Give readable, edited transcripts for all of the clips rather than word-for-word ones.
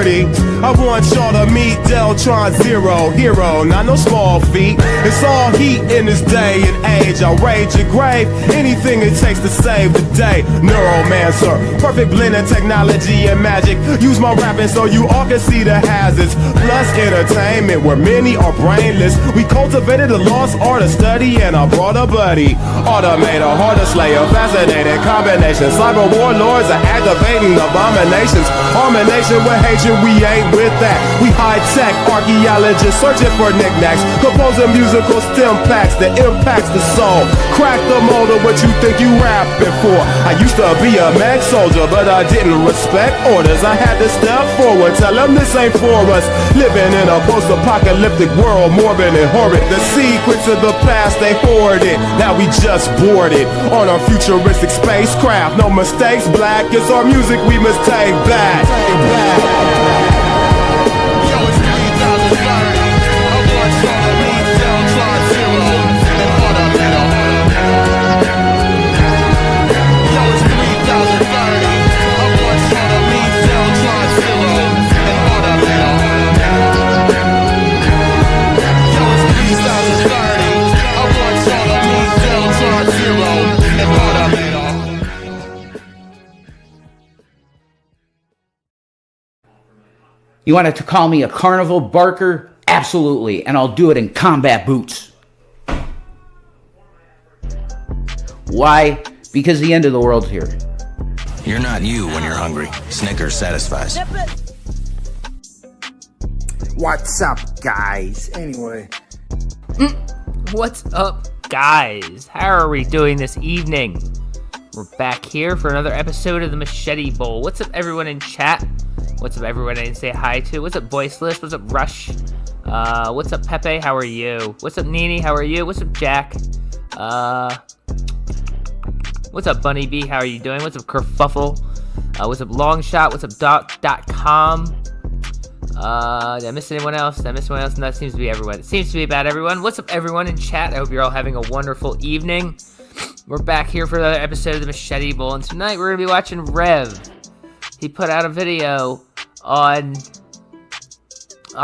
30. I want y'all to meet Deltron Zero, hero, not no small feat. It's all heat in this day and age. I'll rage your grave, anything it takes to save the day. Neuromancer, perfect blend of technology and magic. Use my rapping so you all can see the hazards. Plus entertainment where many are brainless. We cultivated the lost art of study and I brought a buddy. Automator, harder slayer, fascinating combination. Cyber warlords are activating abominations. Harmonation with hatred, we ain't with that. We high-tech archaeologists searching for knickknacks. Composing musical stem packs that impacts the soul. Crack the mold of what you think you rapping for. I used to be a mad soldier, but I didn't respect orders. I had to step forward, tell them this ain't for us. Living in a post-apocalyptic world, morbid and horrid. The secrets of the past, they hoarded. Now we just boarded on our futuristic spacecraft. No mistakes, black, it's our music we must take back. Yo, it's 3030. I want y'all to meet Deltron Zero and Automator. Yo, it's 3030. I want y'all to meet Deltron Zero and Automator. Yo, it's 3030. I want y'all to meet Deltron Zero and Automator. You wanted to call me a carnival barker? Absolutely, and I'll do it in combat boots. Why? Because the end of the world's here. You're not you when you're hungry. Snickers satisfies. What's up, guys? Anyway. What's up, guys? How are we doing this evening? We're back here for another episode of the Machete Bowl. What's up, everyone in chat? What's up, everyone I didn't say hi to? What's up, Voiceless? What's up, Rush? What's up, Pepe? How are you? What's up, Nini? How are you? What's up, Jack? What's up, Bunny B? How are you doing? What's up, Kerfuffle? What's up, Longshot? What's up, Dot.com? Did I miss anyone else? No, that seems to be everyone. It seems to be about everyone. What's up, everyone in chat? I hope you're all having a wonderful evening. We're back here for another episode of the Machete Bowl, and tonight we're going to be watching Rev. He put out a video on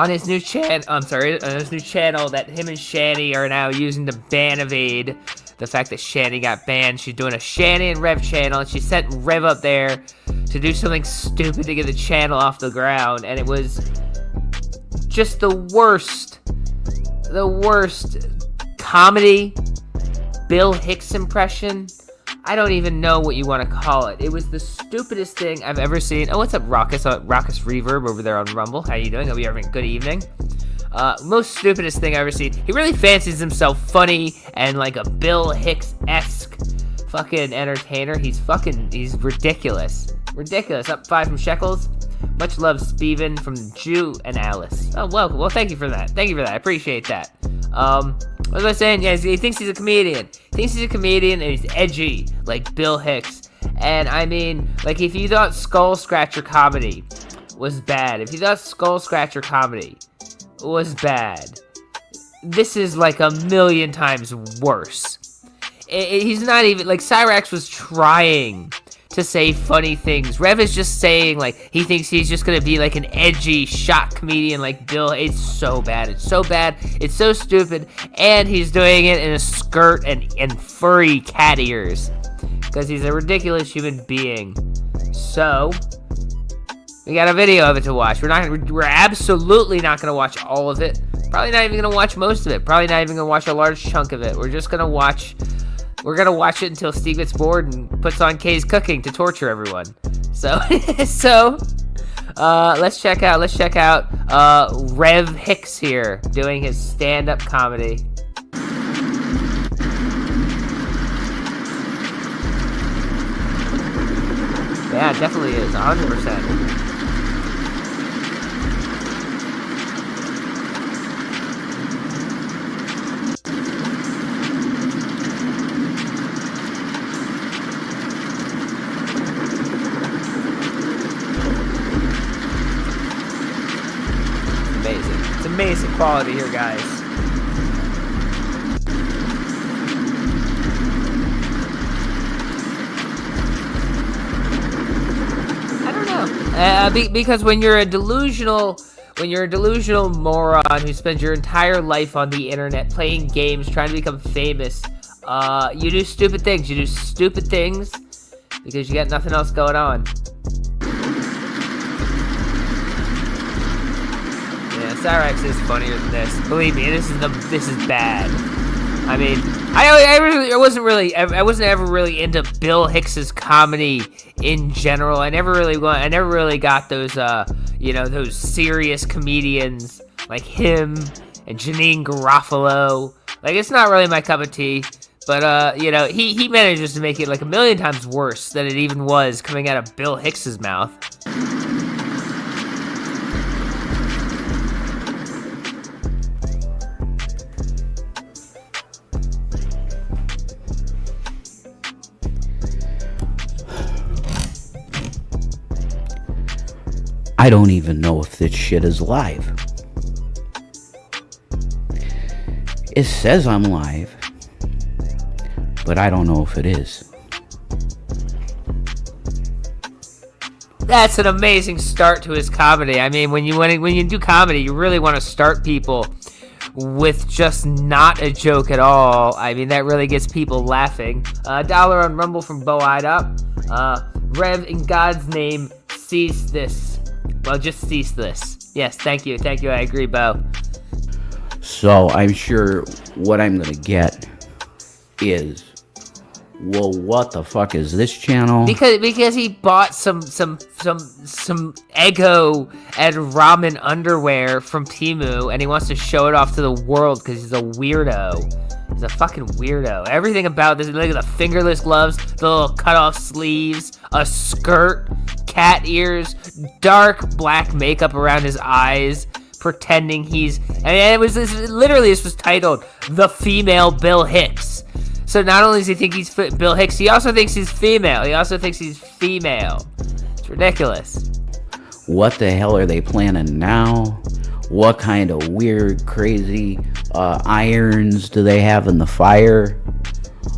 his new channel. On his new channel that him and Shani are now using to ban evade the fact that Shani got banned. She's doing a Shani and Rev channel, and she sent Rev up there to do something stupid to get the channel off the ground, and it was just the worst comedy Bill Hicks impression. I don't even know what you want to call it. It was the stupidest thing I've ever seen. Oh, what's up, Raucous? Raucous Reverb over there on Rumble. How you doing? Hope you're having a good evening. Most stupidest thing I've ever seen. He really fancies himself funny and like a Bill Hicks-esque fucking entertainer. He's ridiculous. Ridiculous. Up 5 from Shekels. Much love, Steven, from Jew and Alice. Oh, well, thank you for that. I appreciate that. What was I saying? Yeah, he thinks he's a comedian. And he's edgy, like Bill Hicks. And I mean, like, if you thought Skull Scratcher comedy was bad, this is like a million times worse. He's not even, like, Cyrax was trying to say funny things. Rev is just saying, like, he thinks he's just gonna be like an edgy shock comedian like Bill. It's so bad. It's so stupid. And he's doing it in a skirt and furry cat ears because he's a ridiculous human being. So we got a video of it to watch. We're absolutely not gonna watch all of it. Probably not even gonna watch most of it. Probably not even gonna watch a large chunk of it. We're gonna watch it until Steve gets bored and puts on Kay's Cooking to torture everyone. So let's check out Rev Hicks here doing his stand-up comedy. Yeah, it definitely is, 100%. Amazing quality here, guys. I Because when you're a delusional moron who spends your entire life on the internet playing games, trying to become famous, you do stupid things. You do stupid things because you got nothing else going on. Yeah, Cyrax is funnier than this. Believe me, this is bad. I mean, I wasn't ever really into Bill Hicks's comedy in general. I never really got those those serious comedians like him and Janine Garofalo. Like, it's not really my cup of tea. But he manages to make it like a million times worse than it even was coming out of Bill Hicks's mouth. I don't even know if this shit is live. It says I'm live, but I don't know if it is. That's an amazing start to his comedy. I mean, when you do comedy, you really want to start people with just not a joke at all. I mean, that really gets people laughing. $1 on Rumble from Bo Eyed Up. Rev, in God's name, cease this. Well, just cease this. Yes, thank you. I agree, Bo. So I'm sure what I'm gonna get is, well, what the fuck is this channel? Because he bought some Eggo and ramen underwear from Temu, and he wants to show it off to the world because he's a weirdo. He's a fucking weirdo. Everything about this, look at the fingerless gloves, the little cut-off sleeves, a skirt, cat ears, dark black makeup around his eyes, pretending he's... And this was titled The Female Bill Hicks. So not only does he think he's Bill Hicks, he also thinks he's female. It's ridiculous. What the hell are they planning now? What kind of weird, crazy irons do they have in the fire?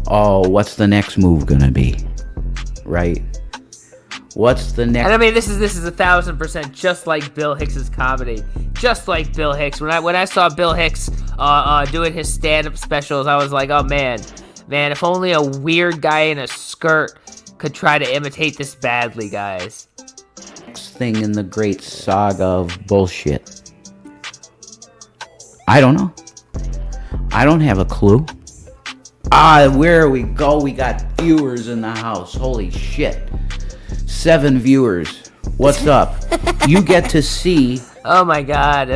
Oh, what's the next move gonna be? Right? What's the next? And I mean, this is 1,000% just like Bill Hicks's comedy, just like Bill Hicks. When I saw Bill Hicks doing his stand-up specials, I was like, oh man, if only a weird guy in a skirt could try to imitate this badly, guys. Next thing in the great saga of bullshit. I don't know. I don't have a clue. Where we go, we got viewers in the house. Holy shit. 7 viewers. What's up? You get to see... Oh my god,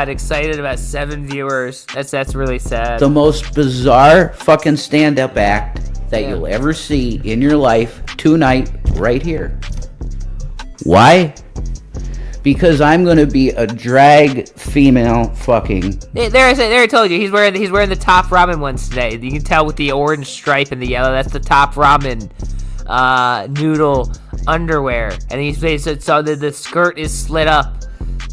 excited about 7 viewers. That's really sad. The most bizarre fucking stand-up act that you'll ever see in your life tonight, right here. Why? Because I'm gonna be a drag female fucking... There I told you, he's wearing the top ramen ones today. You can tell with the orange stripe and the yellow, that's the top ramen noodle underwear. And so the skirt is slit up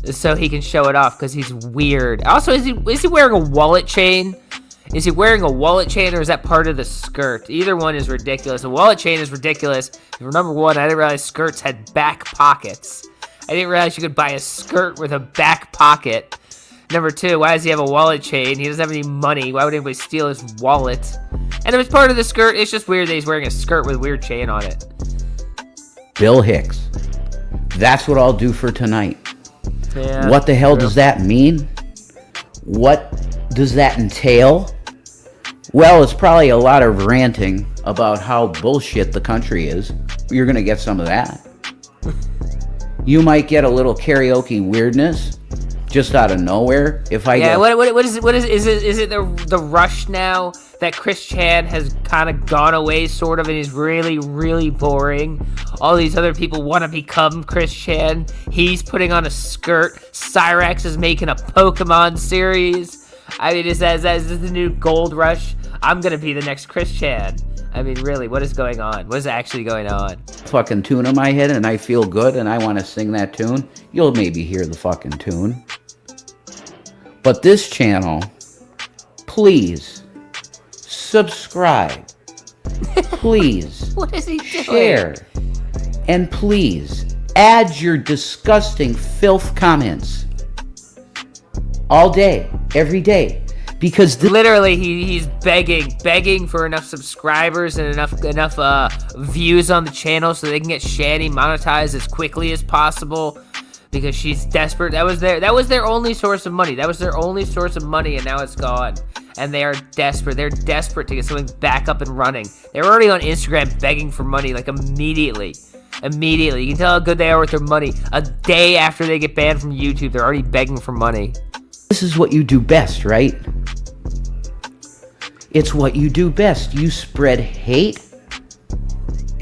so he can show it off because he's weird. Also, is he wearing a wallet chain? Is he wearing a wallet chain, or is that part of the skirt? Either one is ridiculous. A wallet chain is ridiculous. Number one, I didn't realize skirts had back pockets. I didn't realize you could buy a skirt with a back pocket. Number two, why does he have a wallet chain? He doesn't have any money. Why would anybody steal his wallet? And if it's part of the skirt, it's just weird that he's wearing a skirt with a weird chain on it. Bill Hicks. That's what I'll do for tonight. Yeah, what the hell does that mean? What does that entail? Well, it's probably a lot of ranting about how bullshit the country is. You're going to get some of that. You might get a little karaoke weirdness just out of nowhere. If I get... what is it? Is it the rush now that Chris Chan has kind of gone away, sort of, and is really, really boring? All these other people want to become Chris Chan. He's putting on a skirt. Cyrax is making a Pokemon series. I mean, is this the new gold rush? I'm gonna be the next Chris Chan. I mean, really, what is going on? What is actually going on? Fucking tune in my head and I feel good and I want to sing that tune. You'll maybe hear the fucking tune. But this channel, please subscribe. Please what is he doing? Share. And please add your disgusting filth comments all day, every day. Because literally, he's begging for enough subscribers and enough views on the channel so they can get Shani monetized as quickly as possible. Because she's desperate. That was their only source of money. And now it's gone. And they are desperate. They're desperate to get something back up and running. They're already on Instagram begging for money, like immediately. You can tell how good they are with their money. A day after they get banned from YouTube, they're already begging for money. This is what you do best, right? It's what you do best. You spread hate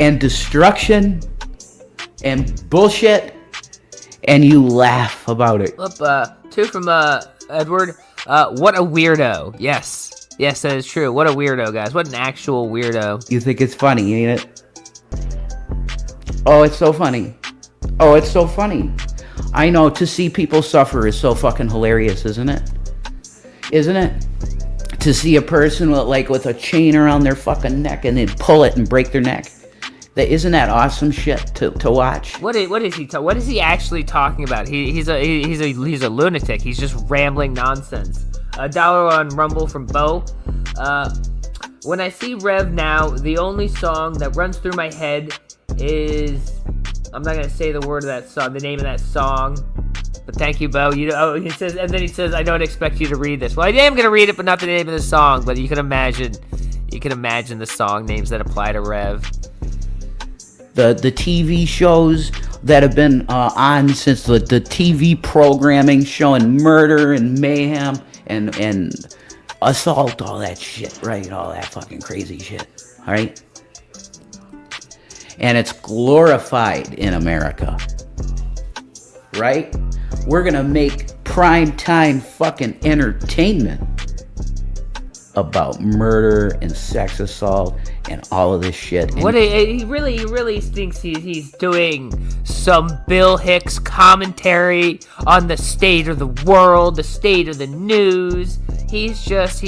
and destruction and bullshit, and you laugh about it. Two from Edward. What a weirdo. Yes, that is true. What a weirdo, guys. What an actual weirdo. You think it's funny, ain't it? Oh, it's so funny. I know, to see people suffer is so fucking hilarious, isn't it? To see a person with a chain around their fucking neck and then pull it and break their neck. Isn't that awesome shit to watch? What is he actually talking about? He's a lunatic. He's just rambling nonsense. $1 on Rumble from Bo. When I see Rev now, the only song that runs through my head is, I'm not gonna say the word of that song, the name of that song. But thank you, Bo. He says, I don't expect you to read this. Well, I am gonna read it, but not the name of the song. But you can imagine the song names that apply to Rev. The TV shows that have been on since the TV programming showing murder and mayhem and assault, all that shit, right? All that fucking crazy shit, all right? And it's glorified in America, right? We're gonna make prime time fucking entertainment about murder and sex assault and all of this shit. And he really thinks he's doing some Bill Hicks commentary on the state of the world, the state of the news. He's just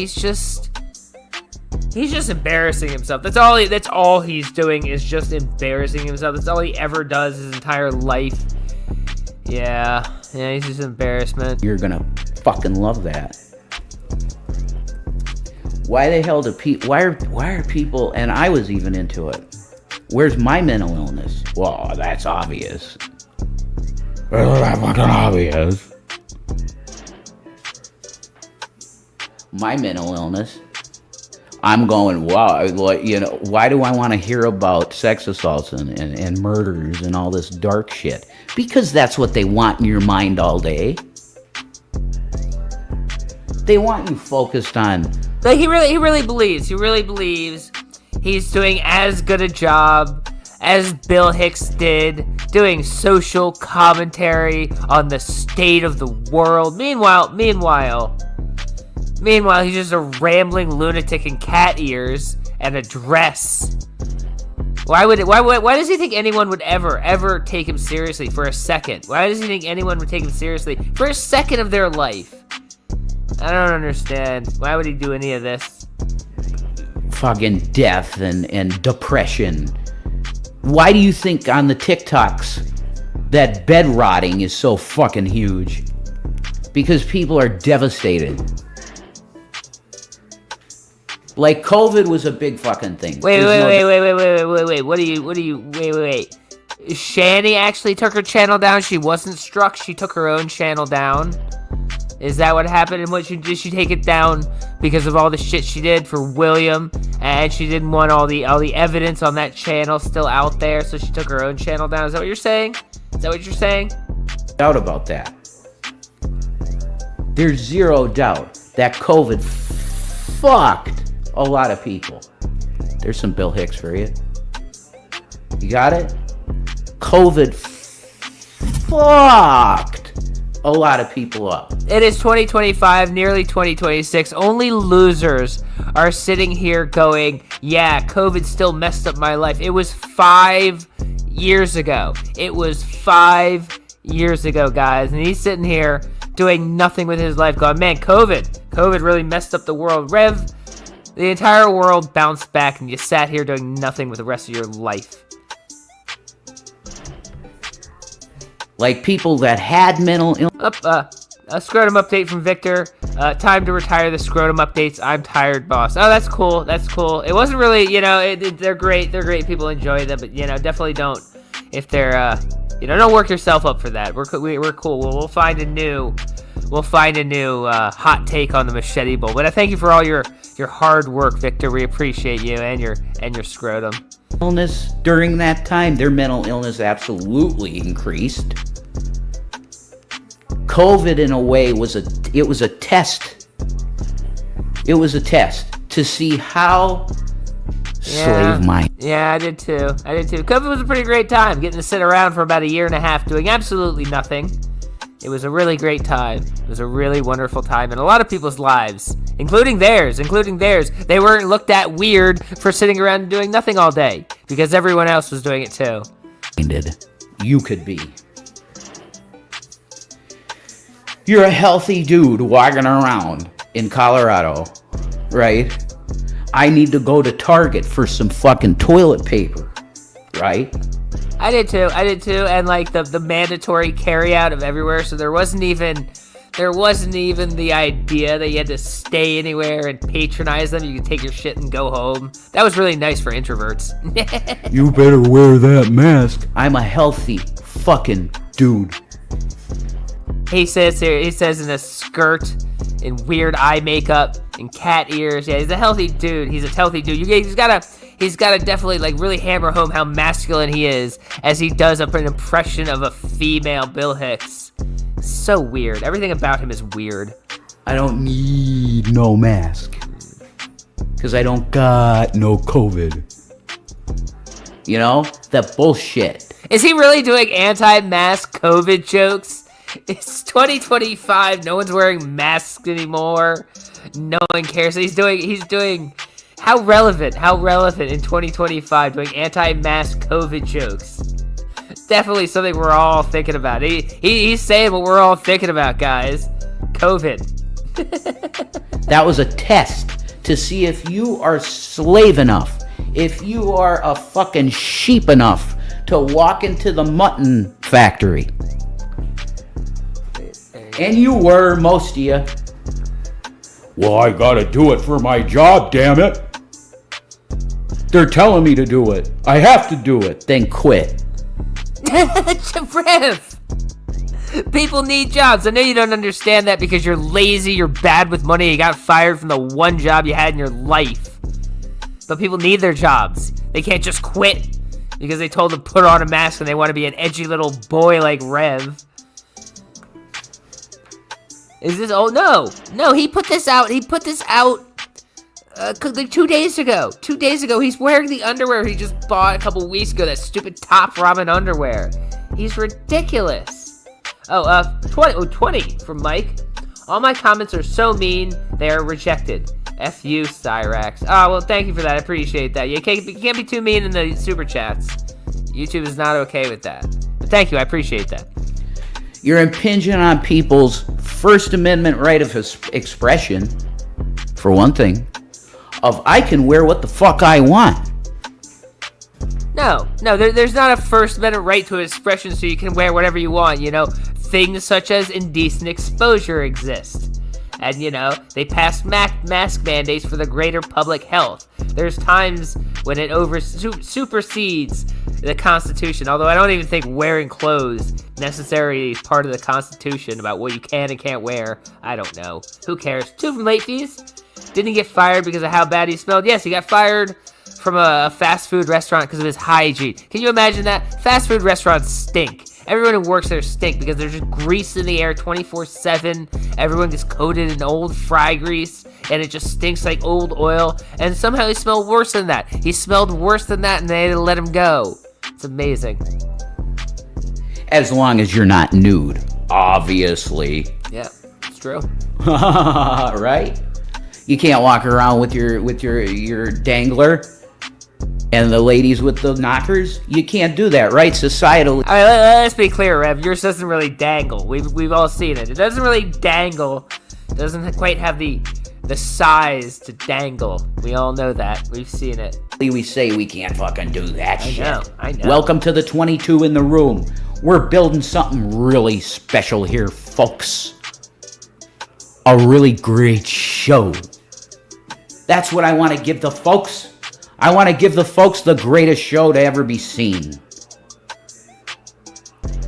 embarrassing himself. That's all he's doing is just embarrassing himself. That's all he ever does his entire life. Yeah, he's just embarrassment. You're gonna fucking love that. Why the hell do people? Why are people? And I was even into it. Where's my mental illness? Well, that's obvious. That's fucking obvious. My mental illness. I'm going, wow, why do I want to hear about sex assaults and murders and all this dark shit? Because that's what they want in your mind all day. They want you focused on... But he really believes he's doing as good a job as Bill Hicks did, doing social commentary on the state of the world. Meanwhile, he's just a rambling lunatic in cat ears and a dress. Why does he think anyone would ever take him seriously for a second? Why does he think anyone would take him seriously for a second of their life? I don't understand. Why would he do any of this? Fucking death and depression. Why do you think on the TikToks that bed rotting is so fucking huge? Because people are devastated. Like COVID was a big fucking thing. Wait. What do you? Shani actually took her channel down. She wasn't struck. She took her own channel down. Is that what happened? And did she take it down because of all the shit she did for William, and she didn't want all the evidence on that channel still out there, so she took her own channel down? Is that what you're saying? Doubt about that. There's zero doubt that COVID fucked a lot of people. There's some Bill Hicks for you. You got it? COVID fucked a lot of people up. It is 2025, nearly 2026. Only losers are sitting here going, yeah, COVID still messed up my life. It was 5 years ago. Guys. And he's sitting here doing nothing with his life, going, man, COVID really messed up the world. Rev, the entire world bounced back, and you sat here doing nothing with the rest of your life. Like people that had mental illness. A scrotum update from Victor. Time to retire the scrotum updates. I'm tired, boss. Oh, that's cool. That's cool. It wasn't really, they're great. They're great. People enjoy them, but definitely don't. If they're, don't work yourself up for that. We're cool. We'll find a new hot take on the Machete Bowl. But I thank you for all your hard work, Victor. We appreciate you and your scrotum. Illness during that time, their mental illness absolutely increased. COVID, in a way, was a test. It was a test to see how slave mind. Yeah, I did too. COVID was a pretty great time, getting to sit around for about a year and a half doing absolutely nothing. It was a really great time. It was a really wonderful time in a lot of people's lives, including theirs. They weren't looked at weird for sitting around and doing nothing all day because everyone else was doing it too. You could be. You're a healthy dude walking around in Colorado, right? I need to go to Target for some fucking toilet paper, right? I did too, and like the mandatory carry out of everywhere, so there wasn't even the idea that you had to stay anywhere and patronize them. You could take your shit and go home. That was really nice for introverts. You better wear that mask. I'm a healthy fucking dude. He says in a skirt, in weird eye makeup, and cat ears. Yeah, he's a healthy dude. He's gotta definitely like really hammer home how masculine he is as he does an impression of a female Bill Hicks. So weird. Everything about him is weird. I don't need no mask. Because I don't got no COVID. That bullshit. Is he really doing anti-mask COVID jokes? It's 2025. No one's wearing masks anymore. No one cares. He's doing how relevant in 2025 doing anti-mask COVID jokes. Definitely something we're all thinking about. He's saying what we're all thinking about, guys. COVID. That was a test to see if you are slave enough, if you are a fucking sheep enough to walk into the mutton factory. And you were, most of you. Well, I gotta do it for my job, damn it. They're telling me to do it. I have to do it. Then quit. Rev! People need jobs. I know you don't understand that because you're lazy, you're bad with money, you got fired from the one job you had in your life. But people need their jobs. They can't just quit because they told them to put on a mask and they want to be an edgy little boy like Rev. Is this? Oh no! He put this out. Like 2 days ago. 2 days ago, he's wearing the underwear he just bought a couple weeks ago. That stupid top ramen underwear. He's ridiculous. 20 from Mike. All my comments are so mean, they are rejected. F you, Cyrax. Oh, well, thank you for that. I appreciate that. You can't be too mean in the super chats. YouTube is not okay with that. But thank you. I appreciate that. You're impinging on people's First Amendment right of expression, for one thing, of I can wear what the fuck I want. No, there's not a First Amendment right to expression so you can wear whatever you want, Things such as indecent exposure exist. And, they passed mask mandates for the greater public health. There's times when it supersedes the Constitution, although I don't even think wearing clothes necessarily is part of the Constitution about what you can and can't wear. I don't know. Who cares? 2 from late fees. Didn't he get fired because of how bad he smelled? Yes, he got fired from a fast food restaurant because of his hygiene. Can you imagine that? Fast food restaurants stink. Everyone who works there stink because there's just grease in the air 24/7. Everyone gets coated in old fry grease, and it just stinks like old oil. And somehow he smelled worse than that. He smelled worse than that, and they had to let him go. It's amazing. As long as you're not nude, obviously. Yeah, it's true. Right? You can't walk around with your dangler and the ladies with the knockers. You can't do that, right? Societally. All right, let's be clear, Rev. Yours doesn't really dangle. We've all seen it. It doesn't really dangle. It doesn't quite have the size to dangle. We all know that. We've seen it. We say we can't fucking do that shit. I know. Welcome to the 22 in the room. We're building something really special here, folks. A really great show. That's what I want to give the folks. I want to give the folks the greatest show to ever be seen.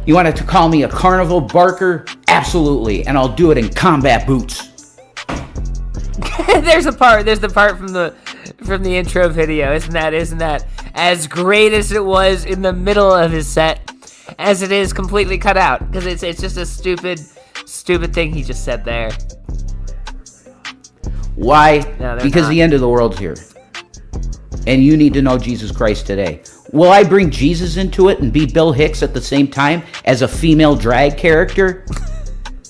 You want to call me a carnival barker? Absolutely, and I'll do it in combat boots. There's the part from the intro video. Isn't that as great as it was in the middle of his set as it is completely cut out? Because it's just a stupid thing he just said there. Why? No, because not. The end of the world's here. And you need to know Jesus Christ today. Will I bring Jesus into it and be Bill Hicks at the same time as a female drag character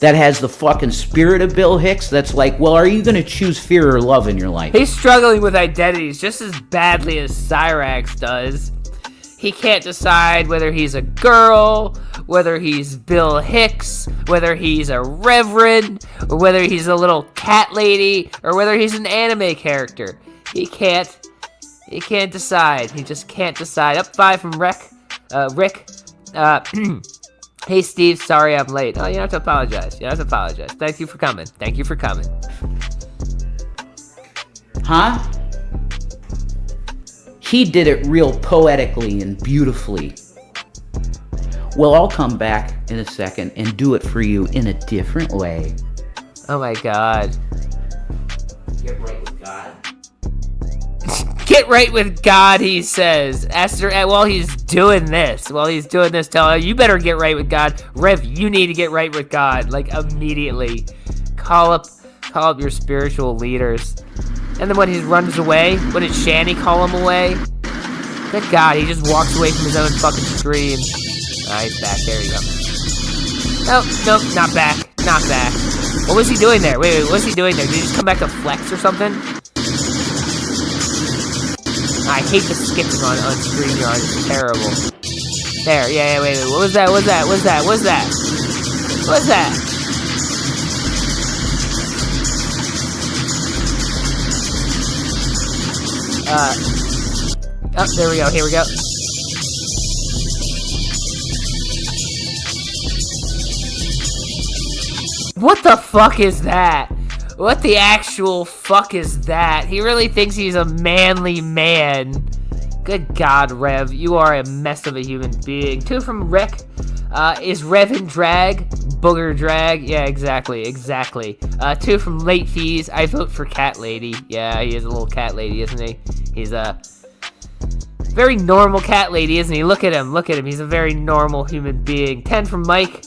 that has the fucking spirit of Bill Hicks? That's like, well, are you going to choose fear or love in your life? He's struggling with identities just as badly as Cyrax does. He can't decide whether he's a girl, whether he's Bill Hicks, whether he's a reverend, or whether he's a little cat lady, or whether he's an anime character. He can't decide. He just can't decide. Up 5 from Rick. Hey, Steve, sorry I'm late. Oh, you don't have to apologize. Thank you for coming. Huh? He did it real poetically and beautifully. Well, I'll come back in a second and do it for you in a different way. Oh my God. Get right with God. Get right with God, he says. While he's doing this, tell him, you better get right with God. Rev, you need to get right with God, like immediately. Call up your spiritual leaders. And then when he runs away, what did Shanny call him away? Good God, he just walks away from his own fucking stream. He's back. There you go. Nope, not back. What was he doing there? Wait, what was he doing there? Did he just come back to flex or something? I hate the skipping on StreamYard. It's terrible. There, yeah, wait. What was that? Oh, there we go. Here we go. What the fuck is that? What the actual fuck is that? He really thinks he's a manly man. Good God, Rev. You are a mess of a human being. 2 from Rick. Is Rev in drag? Booger drag? Yeah, exactly. 2 from Late Fees. I vote for Cat Lady. Yeah, he is a little cat lady, isn't he? He's a very normal cat lady, isn't he? Look at him. He's a very normal human being. 10 from Mike.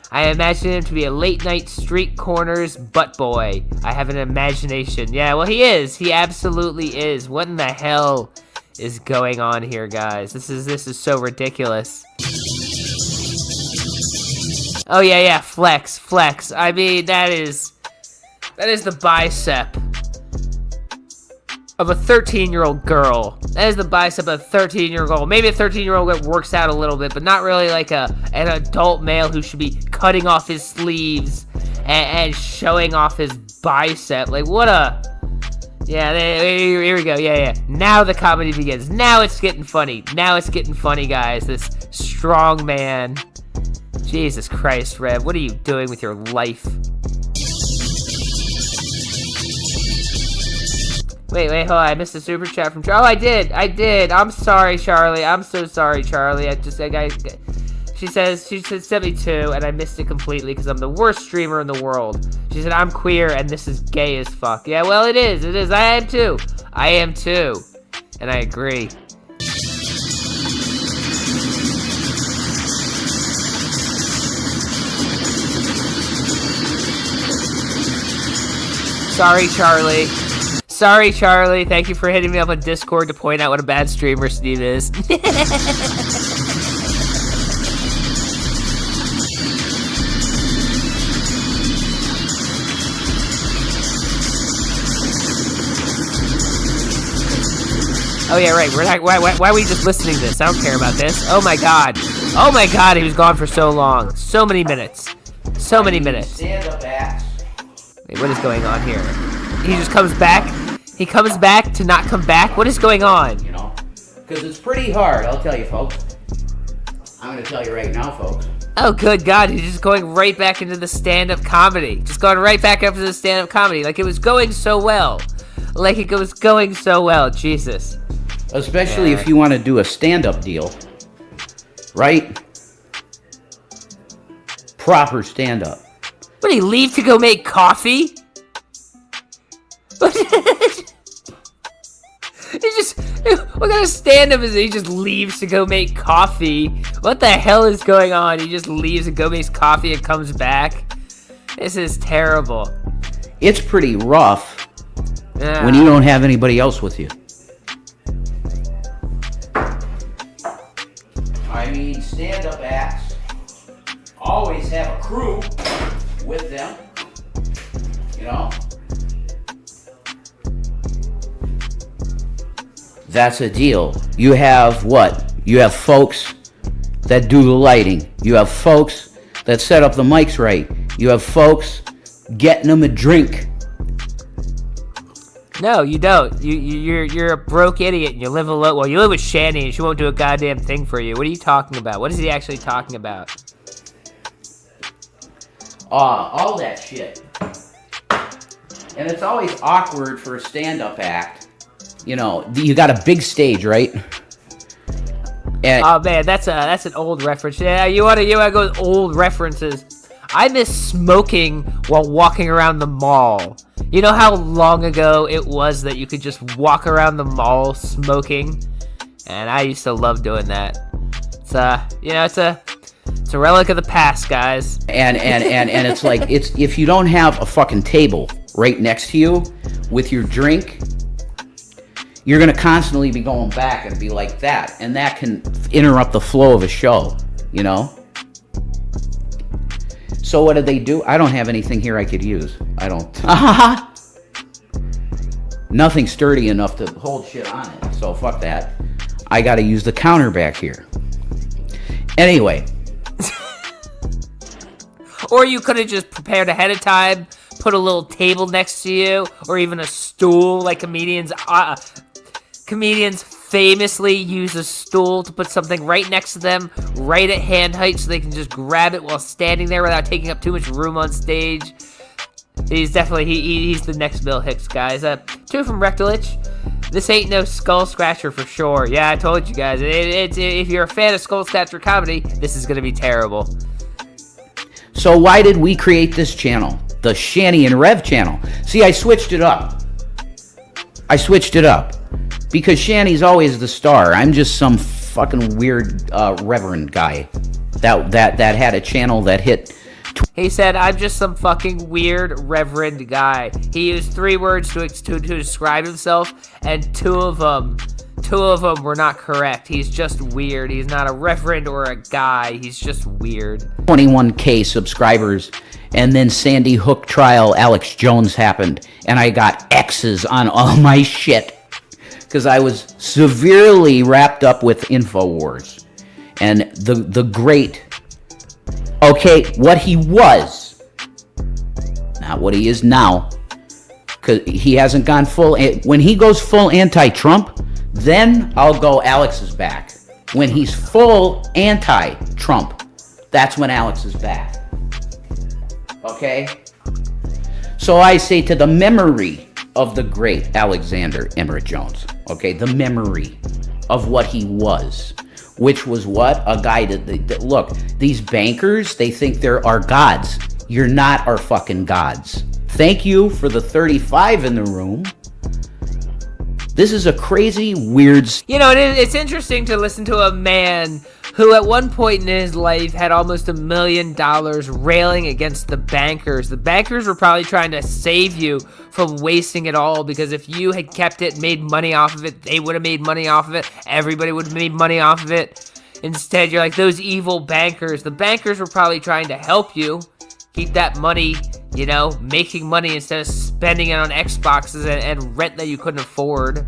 I imagine him to be a late-night street corners butt boy. I have an imagination. Yeah, well, he is. He absolutely is. What in the hell is going on here, guys? This is so ridiculous. Oh, yeah, flex. I mean, that is the bicep of a 13-year-old girl. That is the bicep of a 13-year-old girl. Maybe a 13-year-old that works out a little bit, but not really like an adult male who should be cutting off his sleeves and showing off his bicep. Like, what a... Yeah, here we go. Yeah. Now the comedy begins. Now it's getting funny. Guys. This strong man. Jesus Christ, Rev. What are you doing with your life? Wait, hold on. I missed a super chat from Charlie. Oh, I did. I'm sorry, Charlie. I'm so sorry, Charlie. She said 72, and I missed it completely because I'm the worst streamer in the world. She said, I'm queer, and this is gay as fuck. Yeah, well, it is. I am too. And I agree. Sorry, Charlie. Thank you for hitting me up on Discord to point out what a bad streamer Steve is. Oh yeah, right. Why are we just listening to this? I don't care about this. Oh my god, he was gone for so long. So many minutes. Stand up, ass. Wait, what is going on here? He just comes back? He comes back to not come back? What is going on? Because it's pretty hard, I'll tell you, folks. I'm going to tell you right now, folks. Oh, good God, he's just going right back into the stand-up comedy. Just going right back up to the stand-up comedy. Like, it was going so well. Jesus. Especially if you want to do a stand-up deal. Right? Proper stand-up. What, did he leave to go make coffee? What kind of stand-up is it? He just leaves to go make coffee. What the hell is going on? He just leaves and go makes coffee and comes back. This is terrible. It's pretty rough when you don't have anybody else with you. I mean, stand-up acts always have a crew with them, you know? That's a deal. You have what? You have folks that do the lighting. You have folks that set up the mics right. You have folks getting them a drink. No, you don't. You're a broke idiot and you live alone. Well, you live with Shanny and she won't do a goddamn thing for you. What are you talking about? What is he actually talking about? All that shit. And it's always awkward for a stand-up act. You know, you got a big stage, right? And oh man, that's an old reference. Yeah, you wanna go with old references. I miss smoking while walking around the mall. You know how long ago it was that you could just walk around the mall smoking? And I used to love doing that. It's it's a relic of the past, guys. And it's like, it's if you don't have a fucking table right next to you with your drink, you're going to constantly be going back and be like that. And that can interrupt the flow of a show, you know? So what did they do? I don't have anything here I could use. I don't. Nothing sturdy enough to hold shit on it. So fuck that. I got to use the counter back here. Anyway. Or you could have just prepared ahead of time, put a little table next to you, or even a stool like comedians. Comedians famously use a stool to put something right next to them, right at hand height, so they can just grab it while standing there without taking up too much room on stage. He's definitely, he's the next Bill Hicks, guys. Two from Rectalich. This ain't no skull scratcher for sure. Yeah, I told you guys. If you're a fan of skull scratcher comedy, this is going to be terrible. So why did we create this channel? The Shanny and Rev channel. See, I switched it up. Because Shanny's always the star. I'm just some fucking weird reverend guy that had a channel that hit. He said, "I'm just some fucking weird reverend guy." He used 3 words to describe himself, and two of them were not correct. He's just weird. He's not a reverend or a guy. He's just weird. 21K subscribers, and then Sandy Hook trial Alex Jones happened, and I got X's on all my shit because I was severely wrapped up with InfoWars and the great. Okay, what he was, not what he is now, because he hasn't gone full. When he goes full anti-Trump, then I'll go Alex is back. When he's full anti-Trump, that's when Alex is back. Okay? So I say to the memory of the great Alexander Emmett Jones, okay, the memory of what he was, which was what? A guy that look, these bankers, they think they're our gods. You're not our fucking gods. Thank you for the 35 in the room. This is a crazy, weird... You know, it's interesting to listen to a man who at one point in his life had almost $1 million railing against the bankers. The bankers were probably trying to save you from wasting it all, because if you had kept it, made money off of it, they would have made money off of it. Everybody would have made money off of it. Instead, you're like, those evil bankers. The bankers were probably trying to help you keep that money, you know, making money instead of spending it on Xboxes and rent that you couldn't afford.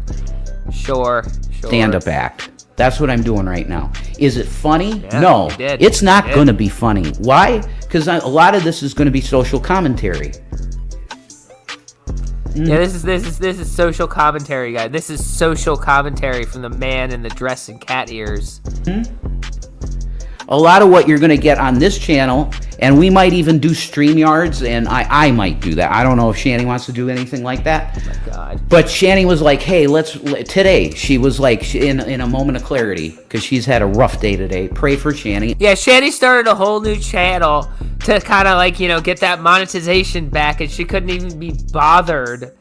Sure. Stand-up act. That's what I'm doing right now. Is it funny? Yeah, no, it's not going to be funny. Why? Because a lot of this is going to be social commentary. Yeah, this is social commentary, guys. This is social commentary from the man in the dress and cat ears. A lot of what you're going to get on this channel, and we might even do StreamYards, and I might do that. I don't know if Shani wants to do anything like that. Oh my God. But Shani was like, hey, today, she was like, in a moment of clarity, because she's had a rough day today. Pray for Shani. Yeah, Shani started a whole new channel to kind of like, get that monetization back, and she couldn't even be bothered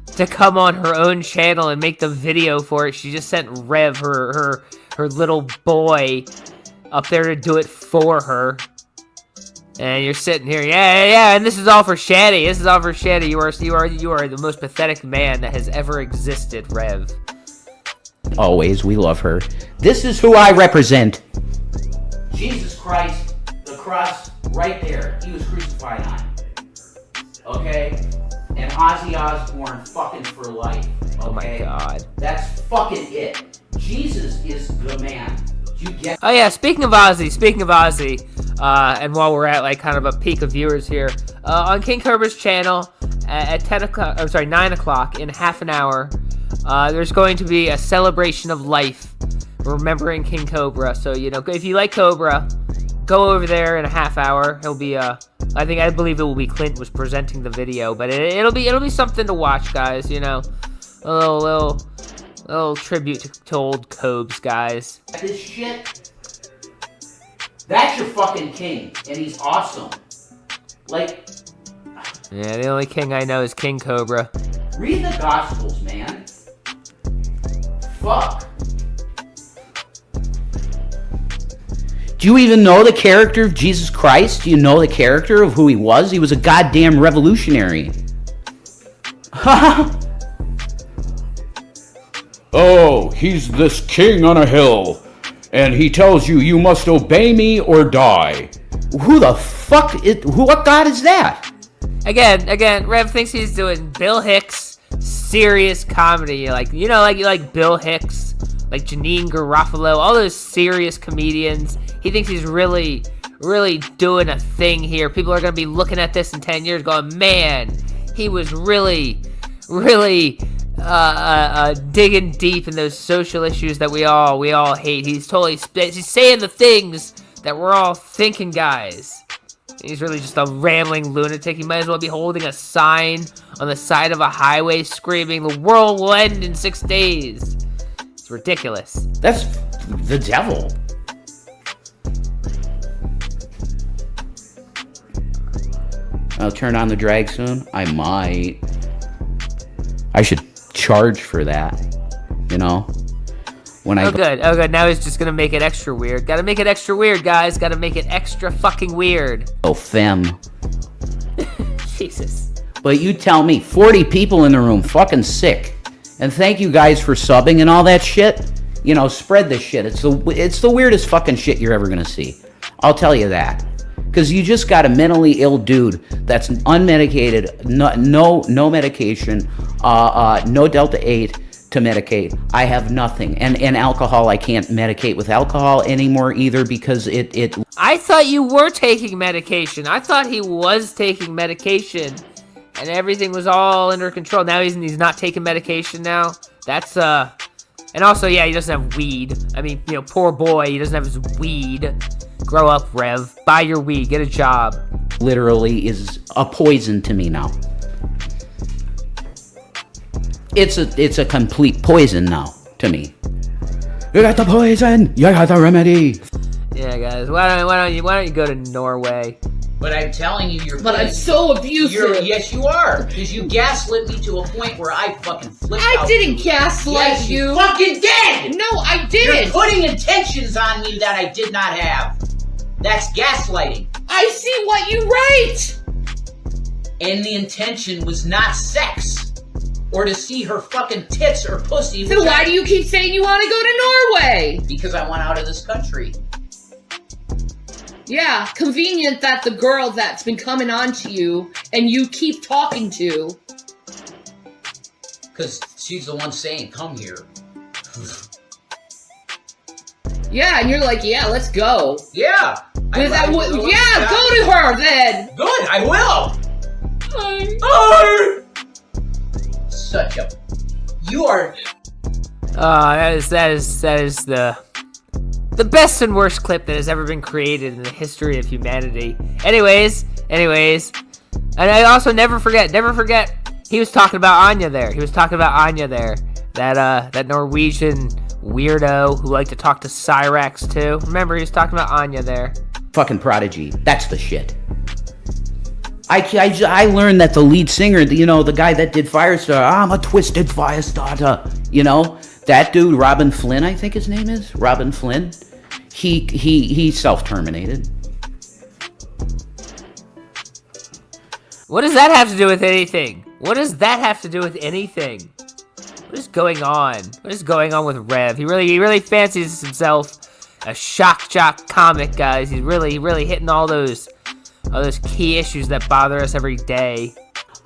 to come on her own channel and make the video for it. She just sent Rev, her little boy, up there to do it for her. And you're sitting here, yeah, and this is all for Shani. This is all for Shani. You are the most pathetic man that has ever existed, Rev. Always, we love her. This is who I represent. Jesus Christ, the cross right there. He was crucified on. Okay? And Ozzy Osbourne fucking for life. Okay? Oh my God. That's fucking it. Jesus is the man. You get? Oh yeah, speaking of Ozzy, and while we're at like kind of a peak of viewers here, on King Cobra's channel at 9 o'clock in half an hour, there's going to be a celebration of life, remembering King Cobra. So if you like Cobra, go over there in a half hour. He'll be I believe it will be Clint was presenting the video, but it'll be something to watch, guys. A little tribute to old Cobes, guys. This shit. That's your fucking king, and he's awesome. Like. Yeah, the only king I know is King Cobra. Read the Gospels, man. Fuck. Do you even know the character of Jesus Christ? Do you know the character of who he was? He was a goddamn revolutionary. Oh, he's this king on a hill, and he tells you you must obey me or die. Who the fuck what God is that? Again, Rev thinks he's doing Bill Hicks serious comedy. Like you like Bill Hicks, like Janine Garofalo, all those serious comedians. He thinks he's really doing a thing here. People are gonna be looking at this in 10 years going, man, he was really digging deep in those social issues that we all hate. He's saying the things that we're all thinking, guys. He's really just a rambling lunatic. He might as well be holding a sign on the side of a highway screaming, "The world will end in 6 days." It's ridiculous. That's the devil. I'll turn on the drag soon. I might. I should charge for that. When I good. Now he's just gonna make it extra weird. Gotta make it extra weird, guys. Gotta make it extra fucking weird. Oh, femme. Jesus. But you tell me, 40 people in the room, fucking sick. And thank you guys for subbing and all that shit. Spread this shit. It's the weirdest fucking shit you're ever gonna see. I'll tell you that. Because you just got a mentally ill dude that's unmedicated, no medication, no Delta 8 to medicate. I have nothing. And alcohol, I can't medicate with alcohol anymore either because it... I thought you were taking medication. I thought he was taking medication and everything was all under control. Now he's not taking medication now. That's, and also, yeah, he doesn't have weed. I mean, poor boy, he doesn't have his weed. Grow up, Rev. Buy your weed. Get a job. Literally is a poison to me now. It's a complete poison now to me. You got the poison. You got the remedy. Yeah, guys. Why don't you go to Norway? But I'm telling you, But I'm so abusive. Yes, you are. Because you gaslit me to a point where I fucking flipped out. I didn't gaslight Yes, you. fucking did. No, I didn't. You're putting intentions on me that I did not have. That's gaslighting. I see what you write. And the intention was not sex. Or to see her fucking tits or pussy. So why do you keep saying you want to go to Norway? Because I want out of this country. Yeah, convenient that the girl that's been coming on to you and you keep talking to. Because she's the one saying, come here. Yeah, and you're like, yeah, let's go. Yeah. Go to her then. Good, I will. Hi. Such a... You are... That is The best and worst clip that has ever been created in the history of humanity. Anyways. And I also never forget, he was talking about Anya there. That Norwegian weirdo who liked to talk to Cyrax too. Remember, he was talking about Anya there. Fucking Prodigy. That's the shit. I learned that the lead singer, the guy that did Firestarter, I'm a twisted Firestarter, that dude, Robin Flynn, I think his name is, Robin Flynn, he self-terminated. What does that have to do with anything? What is going on? What is going on with Rev? He really fancies himself a shock jock comic, guys. He's really hitting all those key issues that bother us every day.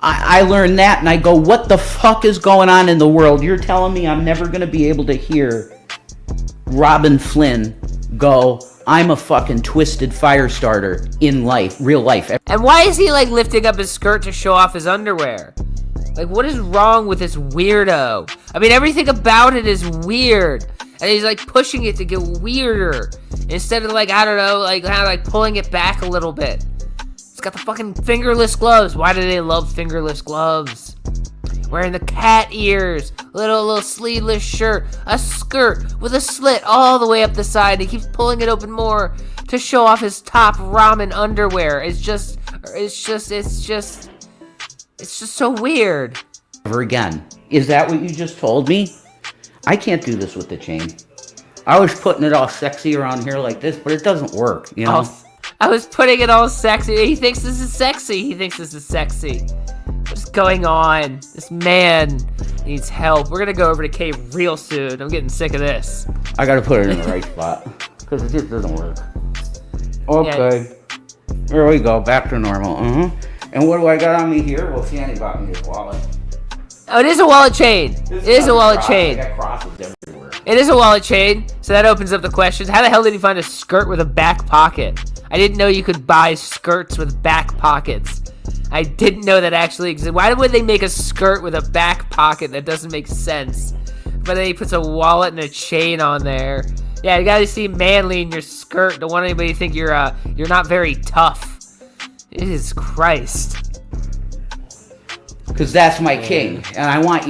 I learned that, and I go, what the fuck is going on in the world? You're telling me I'm never going to be able to hear Robin Flynn go, I'm a fucking twisted Firestarter in life, real life. And why is he, lifting up his skirt to show off his underwear? What is wrong with this weirdo? I mean, everything about it is weird. And he's, pushing it to get weirder. Instead of, pulling it back a little bit. It's got the fucking fingerless gloves. Why do they love fingerless gloves? Wearing the cat ears, little sleeveless shirt, a skirt with a slit all the way up the side. He keeps pulling it open more to show off his top ramen underwear. It's just so weird. Ever again. Is that what you just told me? I can't do this with the chain. I was putting it all sexy around here like this, but it doesn't work, I was putting it all sexy. He thinks this is sexy. What's going on? This man needs help. We're gonna go over to Kay real soon. I'm getting sick of this. I gotta put it in the right spot, because it just doesn't work. Okay. Yeah. There we go, back to normal. And what do I got on me here? Well, Fanny bought me this wallet. Oh, it is a wallet chain. It is a wallet chain. I got crosses everywhere. It is a wallet chain, so that opens up the questions. How the hell did he find a skirt with a back pocket? I didn't know you could buy skirts with back pockets. I didn't know that actually existed. Why would they make a skirt with a back pocket? That doesn't make sense. But then he puts a wallet and a chain on there. Yeah, you gotta seem manly in your skirt. Don't want anybody to think you're not very tough. Jesus Christ. Because that's my king, and I want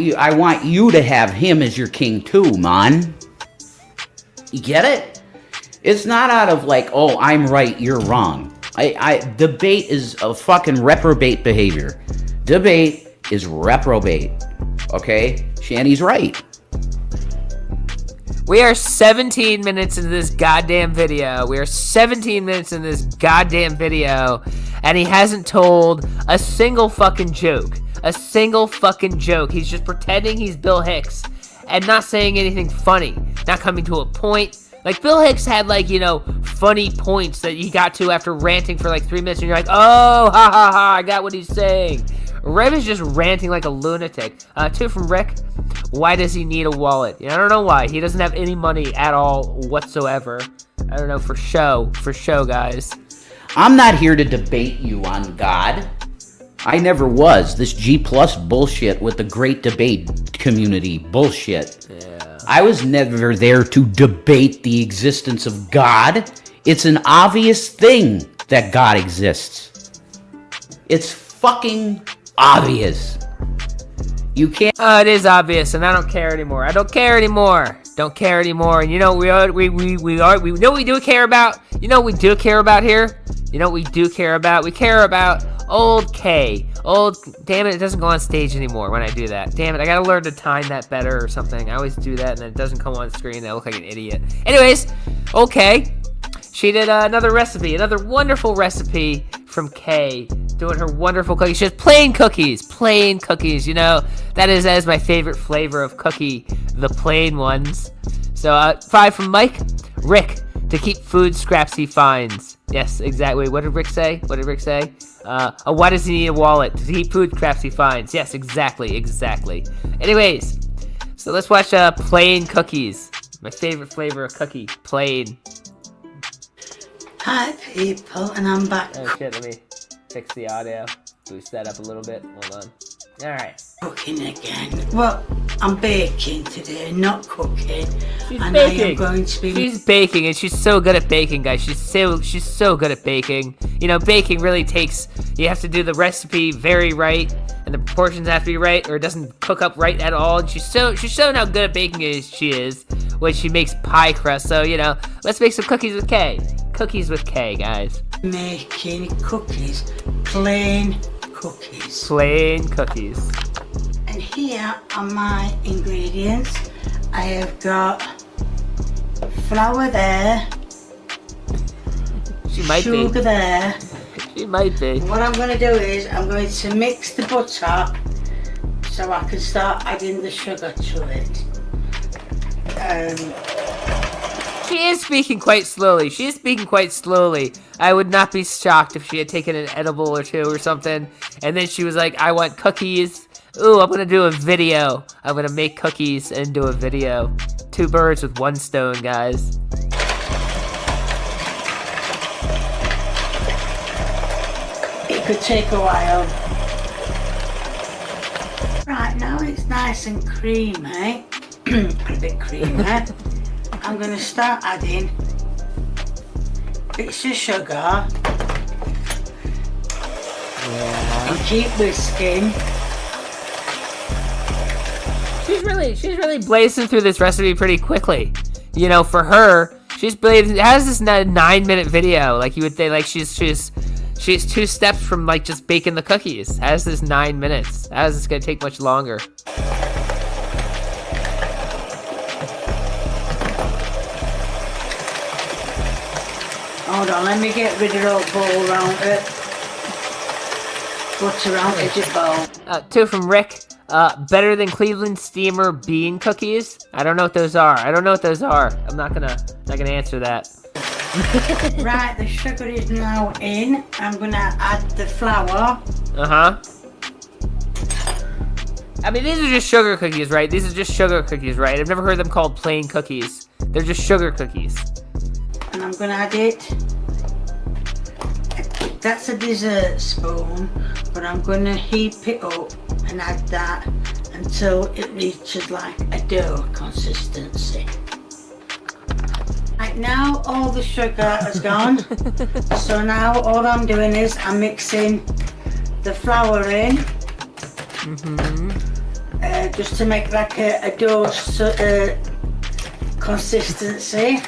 you to have him as your king too, man. You get it? It's not out of oh, I'm right, you're wrong. Debate is a fucking reprobate behavior. Debate is reprobate. Okay? Shanny's right. We are 17 minutes into this goddamn video. And he hasn't told a single fucking joke. He's just pretending he's Bill Hicks and not saying anything funny. Not coming to a point. Bill Hicks had, funny points that he got to after ranting for, 3 minutes, and you're like, oh, ha, ha, ha, I got what he's saying. Rev is just ranting like a lunatic. Two from Rick, why does he need a wallet? I don't know why. He doesn't have any money at all whatsoever. I don't know, for show, guys. I'm not here to debate you on God. I never was. This G+ bullshit with the great debate community bullshit. Yeah. I was never there to debate the existence of God. It's an obvious thing that God exists. It's fucking obvious. You can't. It is obvious, and I don't care anymore. Don't care anymore. And you know we know what we do care about. You know what we do care about here. We care about old K. Damn it doesn't go on stage anymore when I do that. Damn it, I gotta learn to time that better or something. I always do that and then it doesn't come on screen and I look like an idiot. Anyways, okay. She did another wonderful recipe from Kay, doing her wonderful cookies. She has plain cookies. That is my favorite flavor of cookie, the plain ones. So 5 from Mike. Rick, to keep food scraps he finds. Yes, exactly. What did Rick say? Why does he need a wallet? To keep food scraps he finds. Yes, exactly. Anyways, so let's watch plain cookies. My favorite flavor of cookie, plain. Hi people, and I'm back. Oh shit, let me fix the audio. Boost that up a little bit. Hold on. All right. Cooking again. Well, I'm baking today, not cooking. She's and baking. I am going to be. She's baking, and she's so good at baking, guys. She's so good at baking. You know, baking really takes. You have to do the recipe very right, and the proportions have to be right, or it doesn't cook up right at all. And she's showing how good at baking she is when she makes pie crust. So you know, let's make some cookies with K. Cookies with K, guys. Making cookies, plain cookies. Plain cookies. And here are my ingredients. I have got flour there, She might sugar be. there. She might be. What I'm going to do is I'm going to mix the butter so I can start adding the sugar to it. She is speaking quite slowly. I would not be shocked if she had taken an edible or two or something, and then she was like, I want cookies. Ooh, I'm gonna do a video. I'm gonna make cookies and do a video. 2 birds with 1 stone, guys. It could take a while. Right, now it's nice and creamy. A bit creamy. I'm going to start adding bits of sugar. And keep whisking. She's really blazing through this recipe pretty quickly. You know, for her, has this 9-minute video. Like you would think, like she's 2 steps from like just baking the cookies. Has this 9 minutes? How is this gonna take much longer? Hold on, let me get rid of that bowl around it. Butter around the bowl. 2 from Rick. Better than Cleveland Steamer bean cookies. I don't know what those are. I'm not gonna answer that. Right, the sugar is now in. I'm gonna add the flour. I mean, these are just sugar cookies, right? I've never heard them called plain cookies. They're just sugar cookies. And I'm gonna add it. That's a dessert spoon, but I'm gonna heap it up and add that until it reaches like a dough consistency. Right now all the sugar has gone, so now all I'm doing is I'm mixing the flour in, just to make like a dough consistency.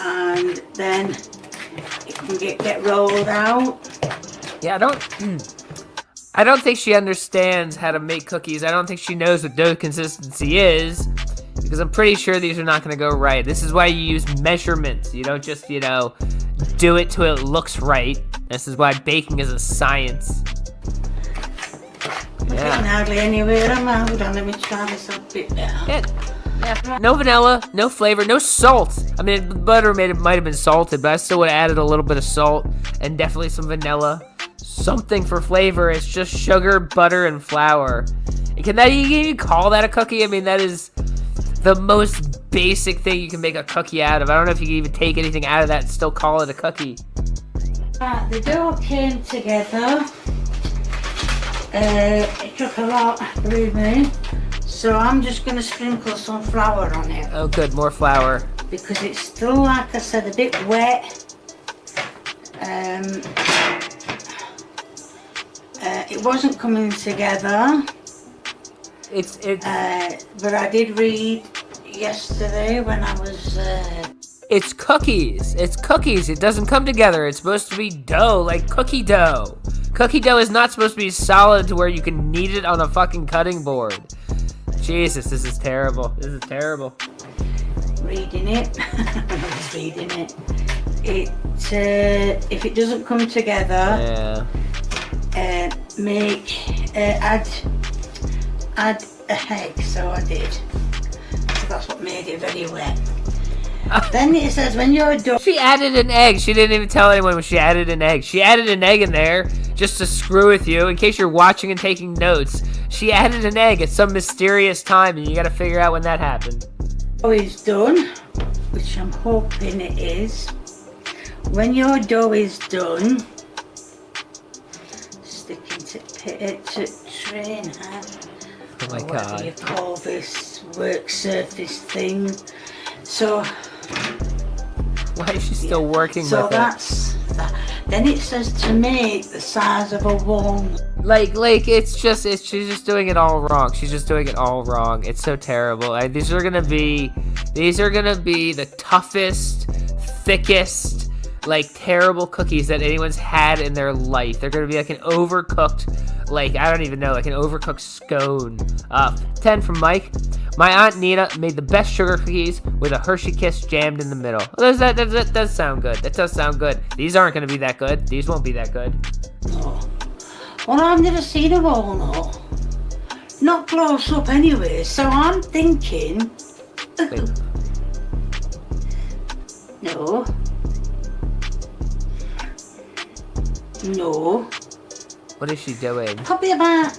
And then it can get rolled out. Yeah, I don't think she understands how to make cookies. I don't think she knows what dough consistency is, because I'm pretty sure these are not going to go right. This is why you use measurements. You don't just, you know, do it till it looks right. This is why baking is a science. I'm getting hardly anywhere. Hold on, let me try this a bit better. Yeah. No vanilla, no flavor, no salt. I mean, the butter might have been salted, but I still would have added a little bit of salt and definitely some vanilla. Something for flavor. It's just sugar, butter, and flour. Can you call that a cookie? I mean, that is the most basic thing you can make a cookie out of. I don't know if you can even take anything out of that and still call it a cookie. The dough came together. It took a lot, believe me. So I'm just going to sprinkle some flour on it. Oh, good, more flour. Because it's still, like I said, a bit wet. It wasn't coming together. But I did read yesterday when I was... It's cookies. It's cookies. It doesn't come together. It's supposed to be dough, like cookie dough. Cookie dough is not supposed to be solid to where you can knead it on a fucking cutting board. Jesus, this is terrible. Reading it. I was reading it. If it doesn't come together, add a egg. So I did. So that's what made it very wet. Then it says when you're done. She added an egg. She didn't even tell anyone when she added an egg. She added an egg in there just to screw with you in case you're watching and taking notes. She added an egg at some mysterious time, and you got to figure out when that happened. Oh, it's done, which I'm hoping it is. when your dough is done, stick into trainer. Oh my or whatever you god. call this work surface thing. So Why is she still working so with that's that. Then it says to make the size of a walnut. it? Like she's just doing it all wrong. She's just doing it all wrong. It's so terrible. These are gonna be the toughest, thickest, like terrible cookies that anyone's had in their life. They're gonna be like an overcooked, like I don't even know, like an overcooked scone. 10 from Mike. My Aunt Nina made the best sugar cookies with a Hershey Kiss jammed in the middle. That does sound good. That does sound good. These aren't going to be that good. These won't be that good. No. Well, I've never seen a walnut. Not close up anyway, so I'm thinking... No. No. What is she doing? Probably about...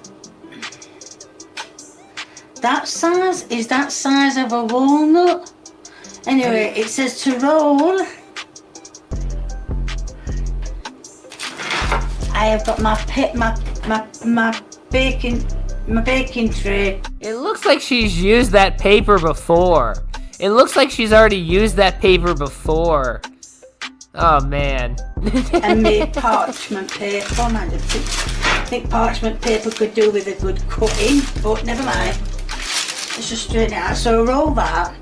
That size? Is that size of a walnut? Anyway, it says to roll. I have got my baking tray. It looks like she's used that paper before. It looks like she's already used that paper before. Oh man. And my parchment paper. Oh man, I think parchment paper could do with a good cutting, but never mind. Let's just straighten it out. So roll that,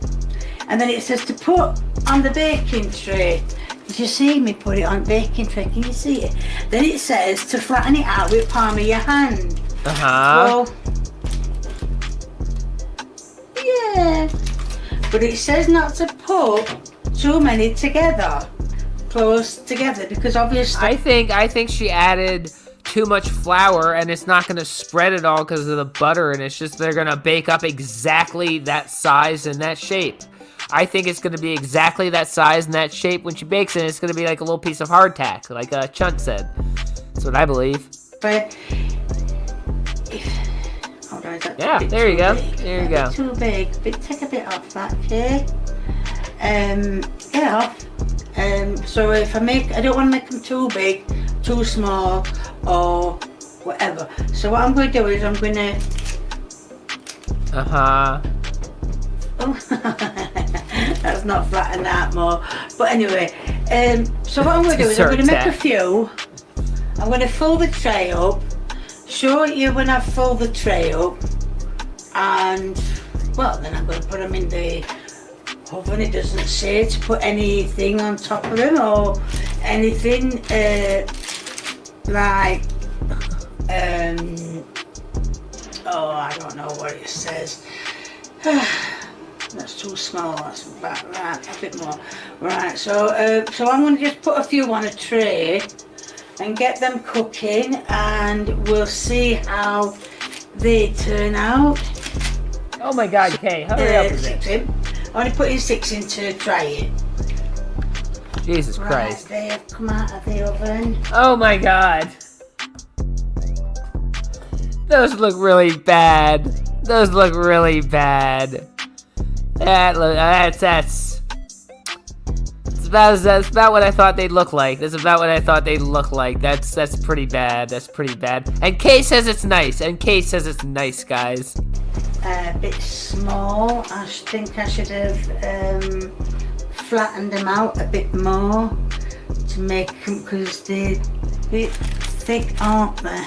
and then it says to put on the baking tray. Did you see me put it on baking tray? Can you see it? Then it says to flatten it out with palm of your hand. Well, yeah, but it says not to put too many together, close together, because obviously I think she added too much flour and it's not going to spread it all because of the butter, and it's just they're going to bake up exactly that size and that shape. I think it's going to be exactly that size and that shape when she bakes it. It's going to be like a little piece of hardtack, like Chunt said. That's what I believe. But hold on, Yeah, there you go. There you go. Too big. But take a bit off that, okay? Get it off. So if I don't want to make them too big, too small, or whatever. So what I'm going to do is I'm going to... Oh, that's not flatten that more. But anyway, so what I'm going to do is I'm going to make a few. I'm going to fill the tray up, show you when I've filled the tray up, and well, then I'm going to put them in the oven. It doesn't say to put anything on top of them or anything like oh, I don't know what it says. That's too small. That's about right. A bit more. Right. So I'm going to just put a few on a tray and get them cooking, and we'll see how they turn out. Oh my God, Kay, hurry up with Six it. in. I'm only putting 6 in to dry it. Jesus Right, Christ. they have come out of the oven. Oh my God. Those look really bad. Those look really bad. That's about what I thought they'd look like. That's about what I thought they'd look like. That's pretty bad. That's pretty bad. And Kay says it's nice. And Kay says it's nice, guys. A bit small. I think I should have flattened them out a bit more to make them, because they're a bit thick, aren't they?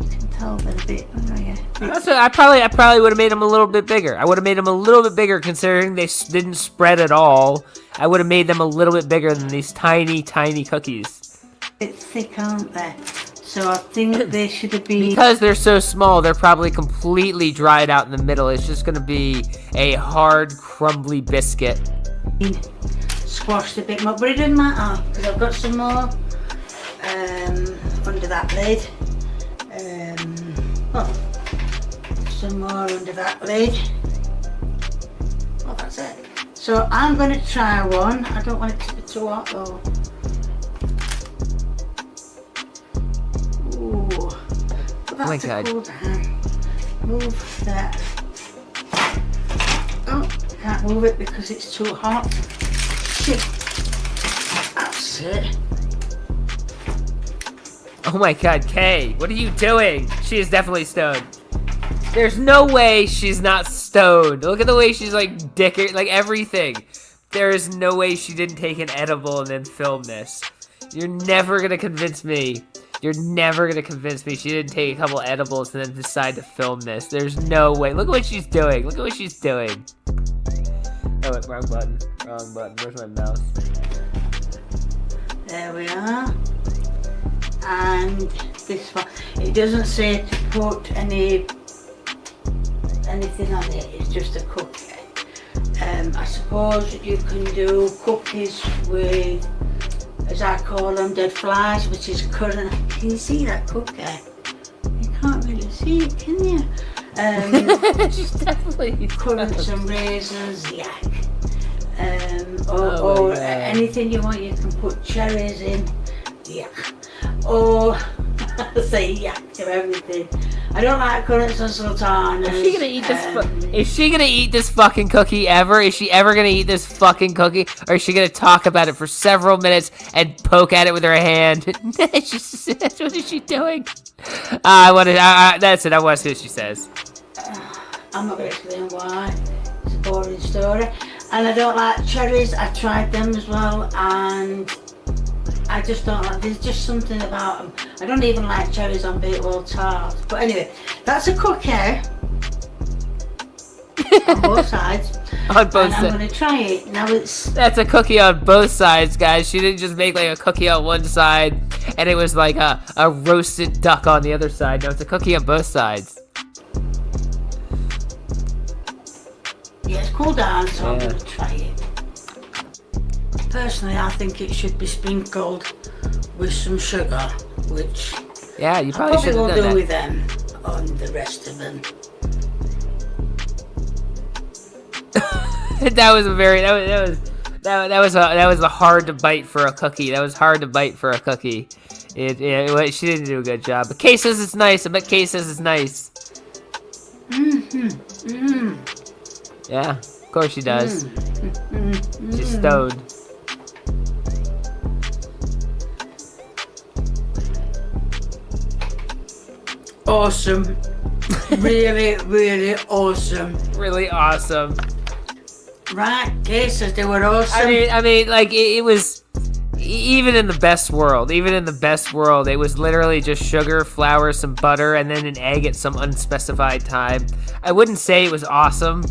You can tell they're a bit. Oh yeah. Also, I probably would have made them a little bit bigger. I would have made them a little bit bigger, considering they didn't spread at all. I would have made them a little bit bigger than these tiny, tiny cookies. A bit thick, aren't they? So I think they should have been. Because they're so small, they're probably completely dried out in the middle. It's just going to be a hard, crumbly biscuit. Squashed a bit more, but it doesn't matter, because I've got some more under that lid. Some more under that lid. Well, that's it. So I'm going to try one. I don't want it to be too hot though. Ooh. But Oh my that's a God. cool down. Move that. Oh, can't move it because it's too hot. Shit. That's That's it. Oh my god, Kay, what are you doing? She is definitely stoned. There's no way she's not stoned. Look at the way she's like dicker, like everything. There is no way she didn't take an edible and then film this. You're never gonna convince me. You're never gonna convince me she didn't take a couple edibles and then decide to film this. There's no way. Look at what she's doing. Look at what she's doing. Oh, wait, wrong button. Wrong button. Where's my mouse? There we are. And this one, it doesn't say to put anything on it, it's just a cookie. I suppose you can do cookies with, as I call them, dead flies, which is currant. Can you see that cookie? You can't really see it, can you? She's definitely Currants and raisins, yak. Or anything you want, you can put cherries in, yak. Or say yak to everything. I don't like currants and sultanas. Is she gonna eat this? Is she gonna eat this fucking cookie ever? Is she ever gonna eat this fucking cookie, or is she gonna talk about it for several minutes and poke at it with her hand? What is she doing? That's it. I want to see what she says. I'm not gonna explain why. It's a boring story. And I don't like cherries. I tried them as well, and I just don't like, there's just something about them. I don't even like cherries on Bakewell tart. But anyway, that's a cookie on both sides. On both sides. I'm going to try it. Now That's a cookie on both sides, guys. She didn't just make like a cookie on one side and it was like a roasted duck on the other side. No, it's a cookie on both sides. Yeah, it's cooled down, so I'm going to try it. Personally, I think it should be sprinkled with some sugar, which yeah, you probably should will have do done with them on the rest of them. That was a hard to bite for a cookie. That was hard to bite for a cookie. She didn't do a good job. But Kay says it's nice. I bet Kay says it's nice. Yeah, of course she does. She's stoned. Awesome. Really, really awesome. Really awesome. Right, Kay says they were awesome. I mean, like it was. Even in the best world, it was literally just sugar, flour, some butter, and then an egg at some unspecified time. I wouldn't say it was awesome.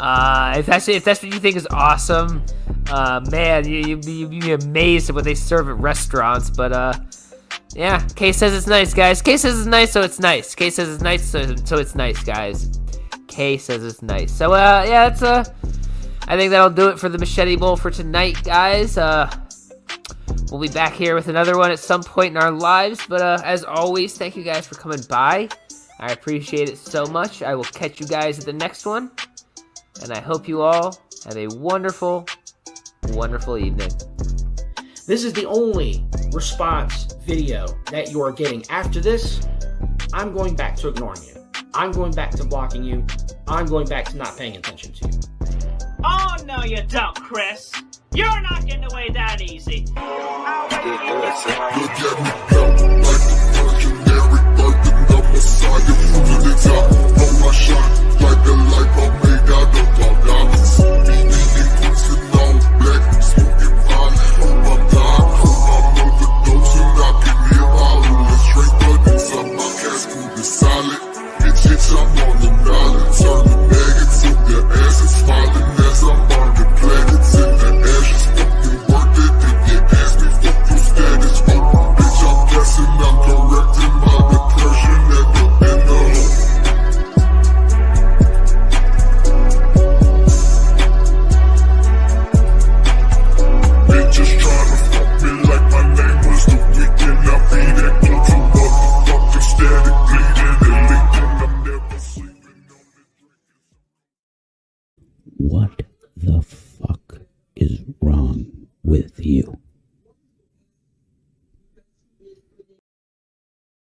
If that's what you think is awesome, man, you'd be amazed at what they serve at restaurants. But yeah, Kay says it's nice, guys. Kay says it's nice, so it's nice. Kay says it's nice, so it's nice, guys. Kay says it's nice. So yeah, that's I think that'll do it for the Machete Bowl for tonight, guys. We'll be back here with another one at some point in our lives. But as always, thank you guys for coming by. I appreciate it so much. I will catch you guys at the next one. And I hope you all have a wonderful, wonderful evening. This is the only response video that you are getting. After this, I'm going back to ignoring you. I'm going back to blocking you. I'm going back to not paying attention to you. Oh, no, you don't, Chris. You're not getting away that easy. What the fuck is wrong with you?